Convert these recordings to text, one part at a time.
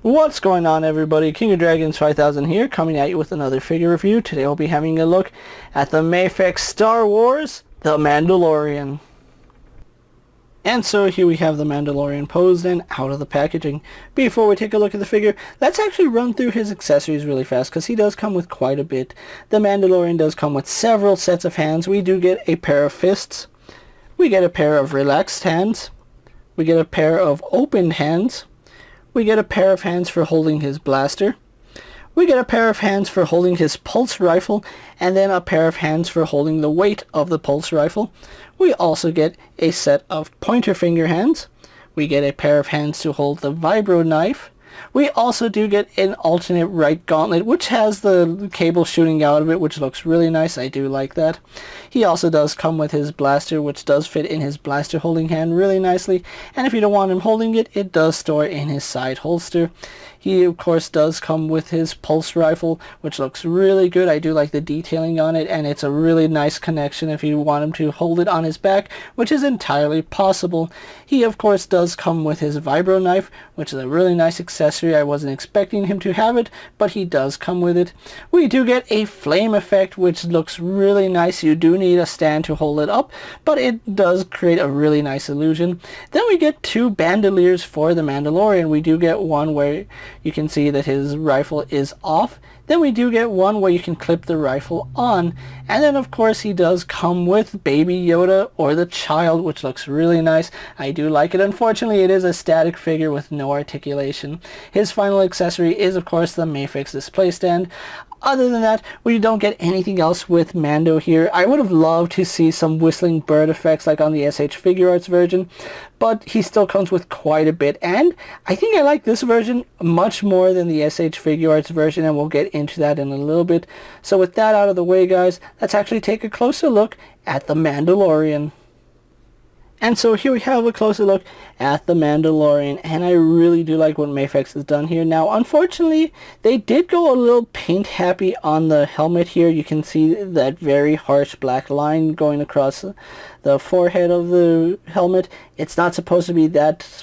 What's going on, everybody? KingofDragons 5000 here, coming at you with another figure review. Today we'll be having a look at the Mafex Star Wars, the Mandalorian. And so here we have the Mandalorian posed and out of the packaging. Before we take a look at the figure, let's actually run through his accessories really fast, because he does come with quite a bit. The Mandalorian does come with several sets of hands. We do get a pair of fists. We get a pair of relaxed hands. We get a pair of opened hands. We get a pair of hands for holding his blaster. We get a pair of hands for holding his pulse rifle, and then a pair of hands for holding the weight of the pulse rifle. We also get a set of pointer finger hands. We get a pair of hands to hold the vibro knife. We also do get an alternate right gauntlet, which has the cable shooting out of it, which looks really nice. I do like that. He also does come with his blaster, which does fit in his blaster holding hand really nicely. And if you don't want him holding it, it does store in his side holster. He, of course, does come with his pulse rifle, which looks really good. I do like the detailing on it, and it's a really nice connection if you want him to hold it on his back, which is entirely possible. He, of course, does come with his vibro knife, which is a really nice accessory. I wasn't expecting him to have it, but he does come with it. We do get a flame effect, which looks really nice. You do need a stand to hold it up, but it does create a really nice illusion. Then we get two bandoliers for the Mandalorian. We do get one where you can see that his rifle is off. Then we do get one where you can clip the rifle on. And then, of course, he does come with Baby Yoda or the child, which looks really nice. I do like it. Unfortunately, it is a static figure with no articulation. His final accessory is, of course, the Mafex display stand. Other than that, we don't get anything else with Mando here. I would have loved to see some whistling bird effects like on the SH Figure Arts version, but he still comes with quite a bit, and I think I like this version much more than the SH Figure Arts version, and we'll get into that in a little bit. So with that out of the way, guys, let's actually take a closer look at the Mandalorian. And so here we have a closer look at the Mandalorian, and I really do like what Mafex has done here. Now, unfortunately, they did go a little paint happy on the helmet here. You can see that very harsh black line going across the forehead of the helmet. It's not supposed to be that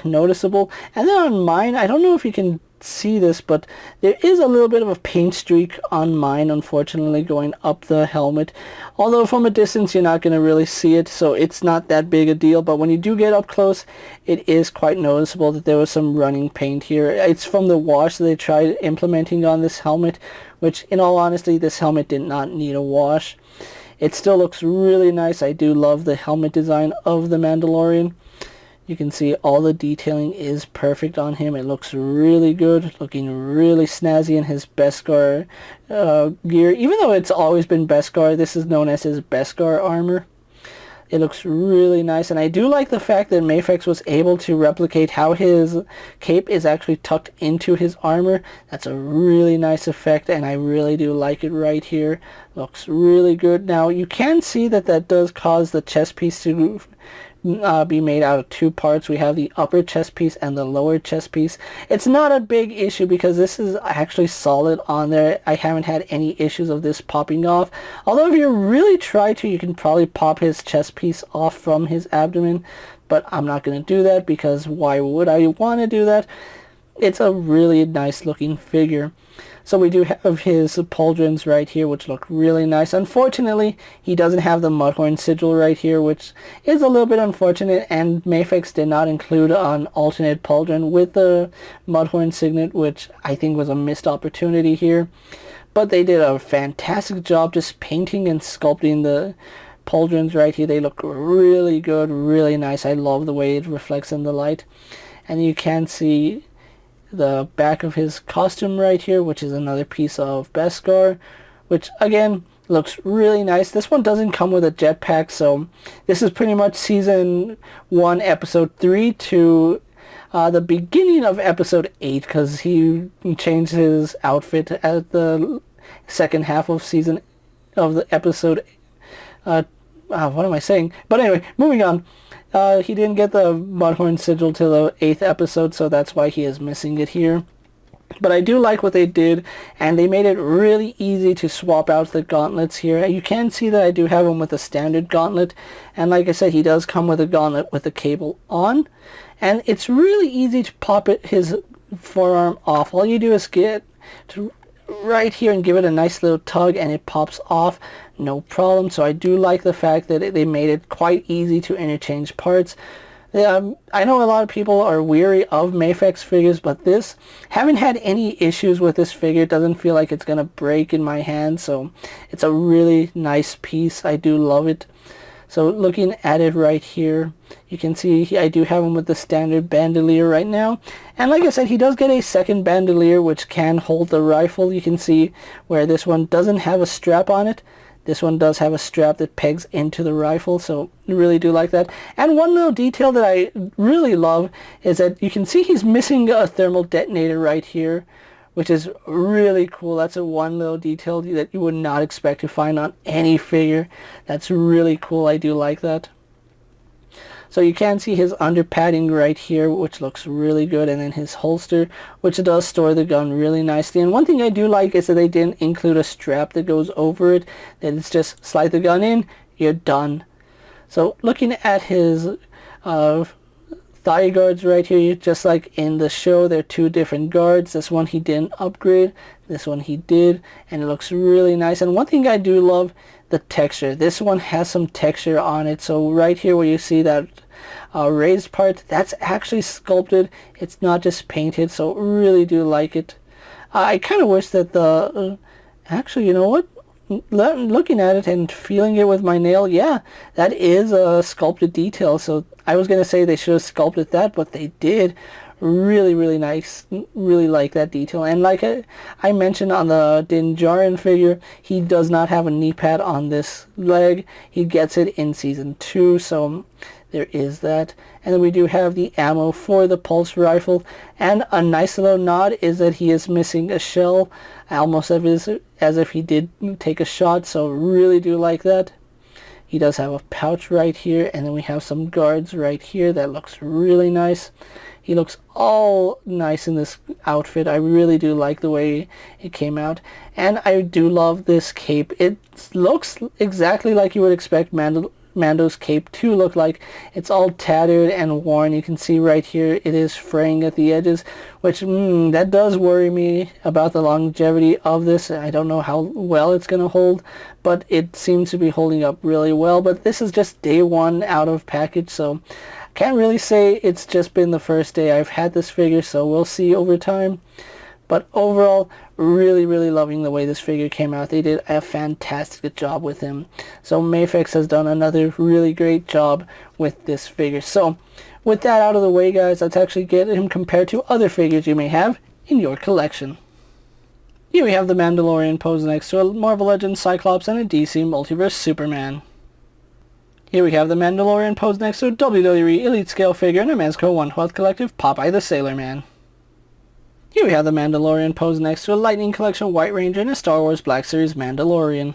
noticeable. And then on mine, I don't know if you can see this, but there is a little bit of a paint streak on mine, unfortunately, going up the helmet. Although from a distance you're not going to really see it, so it's not that big a deal, but when you do get up close, it is quite noticeable that there was some running paint here. It's from the wash that they tried implementing on this helmet, which, in all honesty, this helmet did not need a wash. It still looks really nice. I do love the helmet design of the Mandalorian. You can see all the detailing is perfect on him. It looks really good, looking really snazzy in his Beskar gear. Even though it's always been Beskar, this is known as his Beskar armor. It looks really nice, and I do like the fact that Mafex was able to replicate how his cape is actually tucked into his armor. That's a really nice effect, and I really do like it right here. Looks really good. Now, you can see that that does cause the chest piece to be made out of two parts. We have the upper chest piece and the lower chest piece. It's not a big issue because this is actually solid on there. I haven't had any issues of this popping off. Although if you really try to, you can probably pop his chest piece off from his abdomen, but I'm not going to do that because why would I want to do that? It's a really nice looking figure. So we do have his pauldrons right here, which look really nice. Unfortunately, he doesn't have the Mudhorn sigil right here, which is a little bit unfortunate, and Mafex did not include an alternate pauldron with the Mudhorn signet, which I think was a missed opportunity here. But they did a fantastic job just painting and sculpting the pauldrons right here. They look really good, really nice. I love the way it reflects in the light. And you can see the back of his costume right here, which is another piece of Beskar, which again looks really nice. This one doesn't come with a jetpack, so this is pretty much season 1 episode 3 to the beginning of episode 8, because he changed his outfit at the second half of season of the episode what am I saying? But anyway, moving on. He didn't get the Mudhorn sigil till the 8th episode, so that's why he is missing it here. But I do like what they did, and they made it really easy to swap out the gauntlets here. You can see that I do have him with a standard gauntlet, and like I said, he does come with a gauntlet with the cable on, and it's really easy to pop his forearm off. All you do is get to right here and give it a nice little tug and it pops off, no problem. So I do like the fact that they made it quite easy to interchange parts. I know a lot of people are weary of Mafex figures, but this, haven't had any issues with this figure. It doesn't feel like it's gonna break in my hand, so it's a really nice piece. I do love it. So looking at it right here, you can see I do have him with the standard bandolier right now. And like I said, he does get a second bandolier which can hold the rifle. You can see where this one doesn't have a strap on it. This one does have a strap that pegs into the rifle, so I really do like that. And one little detail that I really love is that you can see he's missing a thermal detonator right here, which is really cool. That's a one little detail that you would not expect to find on any figure. That's really cool. I do like that. So you can see his under padding right here, which looks really good, and then his holster, which does store the gun really nicely. And one thing I do like is that they didn't include a strap that goes over it, that it's just slide the gun in, you're done. So looking at his thigh guards right here, just like in the show, they're two different guards. This one he didn't upgrade, this one he did, and it looks really nice. And one thing I do love, the texture. This one has some texture on it. So right here where you see that raised part, that's actually sculpted. It's not just painted, so really do like it. I kind of wish that the actually, you know what, looking at it and feeling it with my nail, yeah, that is a sculpted detail. So I was gonna say they should have sculpted that, but they did. Really nice. Really like that detail. And like I mentioned on the Din Djarin figure, he does not have a knee pad on this leg. He gets it in season 2, so there is that. And then we do have the ammo for the pulse rifle, and a nice little nod is that he is missing a shell, almost as if he did take a shot, so really do like that. He does have a pouch right here, and then we have some guards right here. That looks really nice. He looks all nice in this outfit. I really do like the way it came out. And I do love this cape. It looks exactly like you would expect Mando's cape to look like. It's all tattered and worn. You can see right here it is fraying at the edges, which that does worry me about the longevity of this. I don't know how well it's going to hold, but it seems to be holding up really well. But this is just day one out of package, so can't really say it's just been the first day I've had this figure, so we'll see over time. But overall, really loving the way this figure came out. They did a fantastic job with him. So Mafex has done another really great job with this figure. So with that out of the way, guys, let's actually get him compared to other figures you may have in your collection. Here we have the Mandalorian posed next to a Marvel Legends Cyclops and a DC Multiverse Superman. Here we have the Mandalorian posed next to a WWE Elite Scale figure and a Mezco 1/12 Collective Popeye the Sailor Man. Here we have the Mandalorian posed next to a Lightning Collection White Ranger and a Star Wars Black Series Mandalorian.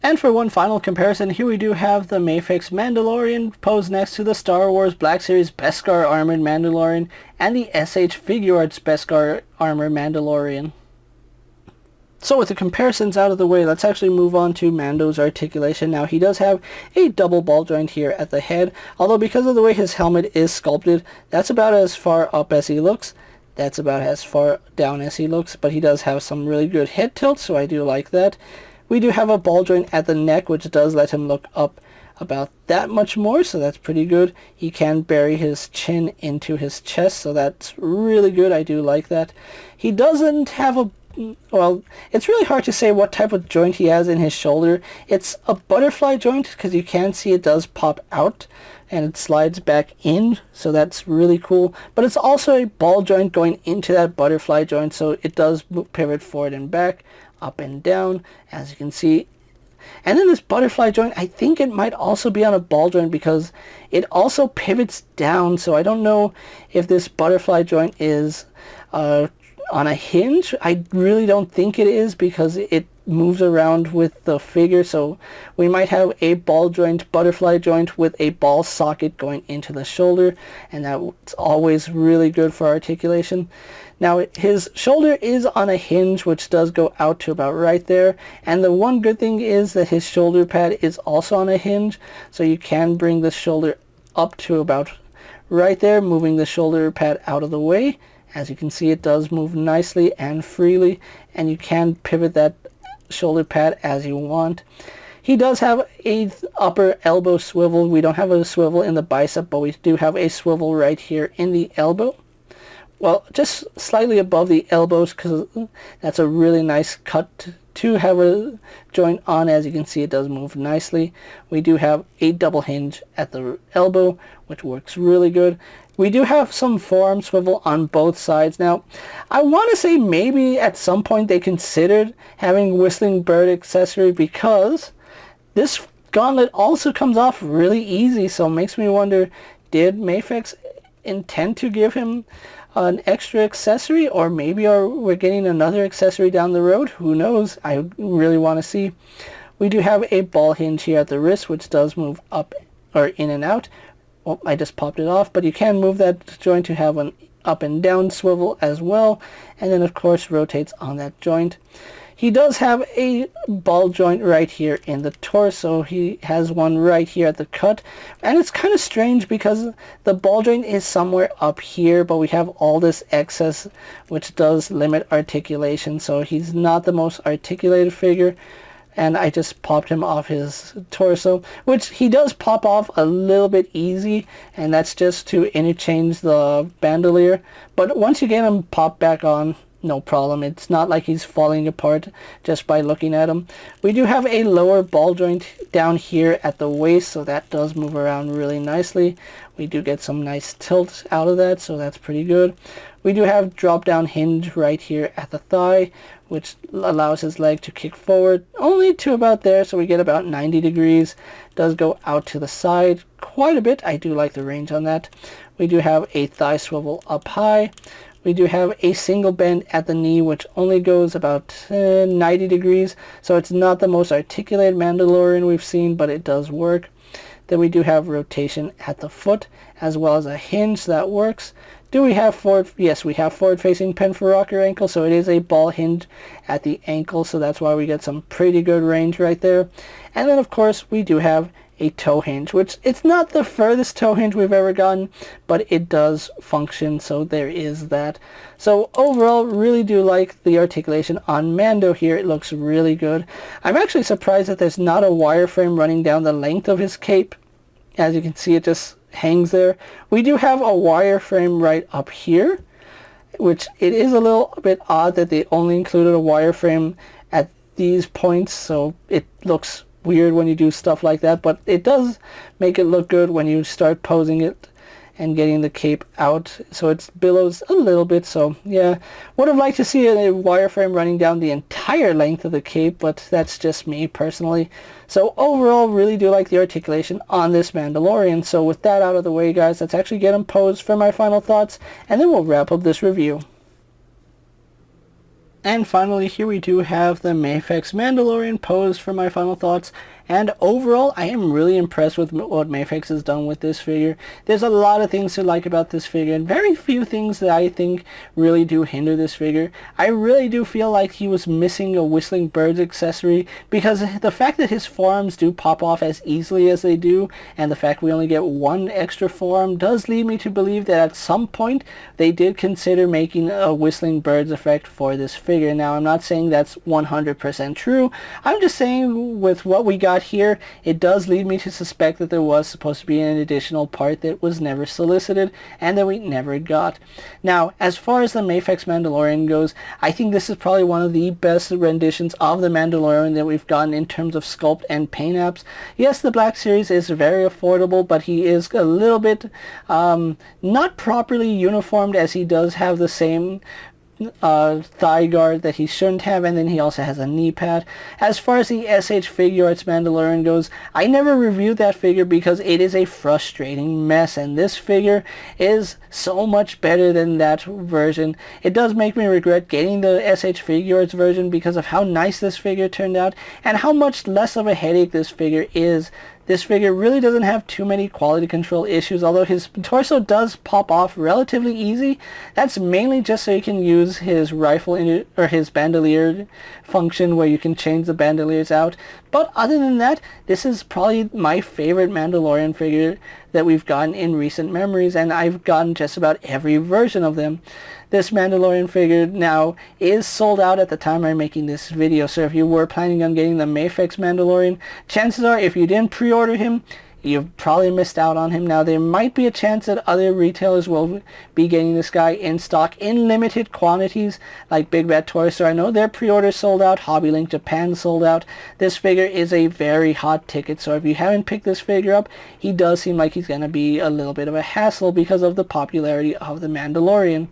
And for one final comparison, here we do have the Mafex Mandalorian posed next to the Star Wars Black Series Beskar Armored Mandalorian and the SH Figuarts Beskar Armored Mandalorian. So with the comparisons out of the way, let's actually move on to Mando's articulation. Now he does have a double ball joint here at the head, although because of the way his helmet is sculpted, that's about as far up as he looks. That's about as far down as he looks, but he does have some really good head tilt, so I do like that. We do have a ball joint at the neck, which does let him look up about that much more, so that's pretty good. He can bury his chin into his chest, so that's really good. I do like that. He doesn't have a, well, it's really hard to say what type of joint he has in his shoulder. It's a butterfly joint because you can see it does pop out and it slides back in, so that's really cool. But it's also a ball joint going into that butterfly joint, so it does pivot forward and back, up and down, as you can see. And then this butterfly joint, I think it might also be on a ball joint because it also pivots down, so I don't know if this butterfly joint is on a hinge. I really don't think it is because it moves around with the figure, so we might have a ball joint, butterfly joint with a ball socket going into the shoulder, and that's always really good for articulation. Now his shoulder is on a hinge which does go out to about right there, and the one good thing is that his shoulder pad is also on a hinge, so you can bring the shoulder up to about right there, moving the shoulder pad out of the way, As you can see, it does move nicely and freely, and you can pivot that shoulder pad as you want. He does have a upper elbow swivel. We don't have a swivel in the bicep, but we do have a swivel right here in the elbow. Well, just slightly above the elbows, because that's a really nice cut to have a joint on. As you can see, it does move nicely. We do have a double hinge at the elbow, which works really good. We do have some forearm swivel on both sides. Now, I want to say maybe at some point they considered having Whistling Bird accessory, because this gauntlet also comes off really easy. So it makes me wonder, did Mafex intend to give him an extra accessory, or maybe we're getting another accessory down the road? Who knows? I really want to see. We do have a ball hinge here at the wrist, which does move up or in and out. Well, I just popped it off, but you can move that joint to have an up and down swivel as well, and then of course rotates on that joint. He does have a ball joint right here in the torso. He has one right here at the cut, and it's kind of strange because the ball joint is somewhere up here, but we have all this excess, which does limit articulation. So he's not the most articulated figure, and I just popped him off his torso, which he does pop off a little bit easy, and that's just to interchange the bandolier. But once you get him popped back on, no problem. It's not like he's falling apart just by looking at him. We do have a lower ball joint down here at the waist, so that does move around really nicely. We do get some nice tilt out of that, so that's pretty good. We do have drop down hinge right here at the thigh, which allows his leg to kick forward only to about there, so we get about 90 degrees. Does go out to the side quite a bit. I do like the range on that. We do have a thigh swivel up high. We do have a single bend at the knee, which only goes about 90 degrees, so it's not the most articulated Mandalorian we've seen, but it does work. Then we do have rotation at the foot, as well as a hinge that works. Do we have forward? Yes, we have forward-facing pen for rocker ankle, so it is a ball hinge at the ankle, so that's why we get some pretty good range right there. And then, of course, we do have a toe hinge, which it's not the furthest toe hinge we've ever gotten, but it does function, so there is that. So overall, really do like the articulation on Mando here. It looks really good. I'm actually surprised that there's not a wireframe running down the length of his cape. As you can see, it just hangs there. We do have a wireframe right up here, which it is a little bit odd that they only included a wireframe at these points, so it looks weird when you do stuff like that, but it does make it look good when you start posing it and getting the cape out, so it billows a little bit. So yeah, would have liked to see a wireframe running down the entire length of the cape, but that's just me personally. So overall, really do like the articulation on this Mandalorian. So with that out of the way, guys, let's actually get him posed for my final thoughts, and then we'll wrap up this review. And finally, here we do have the Mafex Mandalorian posed for my final thoughts. And overall, I am really impressed with what Mafex has done with this figure. There's a lot of things to like about this figure, and very few things that I think really do hinder this figure. I really do feel like he was missing a Whistling Birds accessory, because the fact that his forearms do pop off as easily as they do, and the fact we only get one extra forearm, does lead me to believe that at some point they did consider making a Whistling Birds effect for this figure. Now, I'm not saying that's 100% true. I'm just saying with what we got here, it does lead me to suspect that there was supposed to be an additional part that was never solicited and that we never got. Now, as far as the Mafex Mandalorian goes, I think this is probably one of the best renditions of the Mandalorian that we've gotten in terms of sculpt and paint apps. Yes, the Black Series is very affordable, but he is a little bit not properly uniformed, as he does have the same thigh guard that he shouldn't have, and then he also has a knee pad. As far as the SH Figure Arts Mandalorian goes, I never reviewed that figure because it is a frustrating mess, and this figure is so much better than that version. It does make me regret getting the SH Figure Arts version because of how nice this figure turned out and how much less of a headache this figure is. This figure really doesn't have too many quality control issues, although his torso does pop off relatively easy. That's mainly just so you can use his rifle or his bandolier function, where you can change the bandoliers out. But other than that, this is probably my favorite Mandalorian figure that we've gotten in recent memories, and I've gotten just about every version of them. This Mandalorian figure now is sold out at the time I'm making this video, so if you were planning on getting the Mafex Mandalorian, chances are if you didn't pre-order him, you've probably missed out on him. Now there might be a chance that other retailers will be getting this guy in stock in limited quantities, like Big Bad Toy Store. I know their pre-order sold out, Hobby Link Japan sold out. This figure is a very hot ticket, so if you haven't picked this figure up, he does seem like he's going to be a little bit of a hassle because of the popularity of the Mandalorian.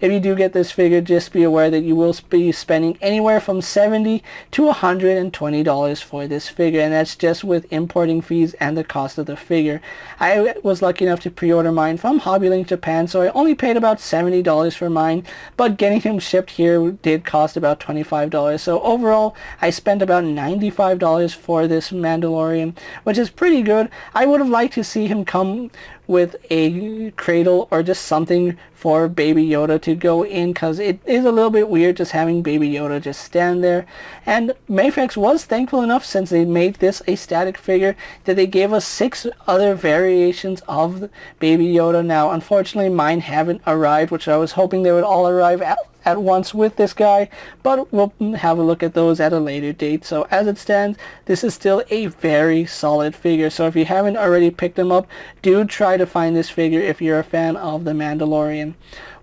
If you do get this figure, just be aware that you will be spending anywhere from $70 to $120 for this figure, and that's just with importing fees and the cost of the figure. I was lucky enough to pre-order mine from Hobby Link Japan, so I only paid about $70 for mine, but getting him shipped here did cost about $25. So overall, I spent about $95 for this Mandalorian, which is pretty good. I would have liked to see him come with a cradle or just something for Baby Yoda to go in, because it is a little bit weird just having Baby Yoda just stand there. And Mafex was thankful enough, since they made this a static figure, that they gave us 6 other variations of Baby Yoda. Now unfortunately mine haven't arrived, which I was hoping they would all arrive at once with this guy, but we'll have a look at those at a later date. So as it stands, this is still a very solid figure, so if you haven't already picked them up, do try to find this figure if you're a fan of the Mandalorian.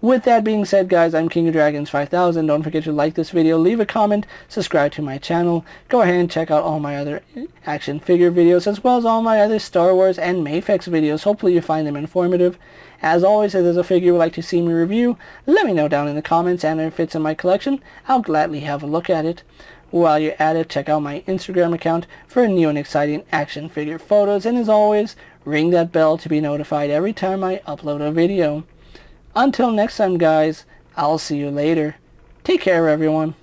With that being said, guys, I'm KingofDragons 5000. Don't forget to like this video, leave a comment, subscribe to my channel. Go ahead and check out all my other action figure videos, as well as all my other Star Wars and Mafex videos. Hopefully you find them informative. As always, if there's a figure you would like to see me review, let me know down in the comments, and if it fits in my collection, I'll gladly have a look at it. While you're at it, check out my Instagram account for new and exciting action figure photos, and as always, ring that bell to be notified every time I upload a video. Until next time, guys, I'll see you later. Take care, everyone.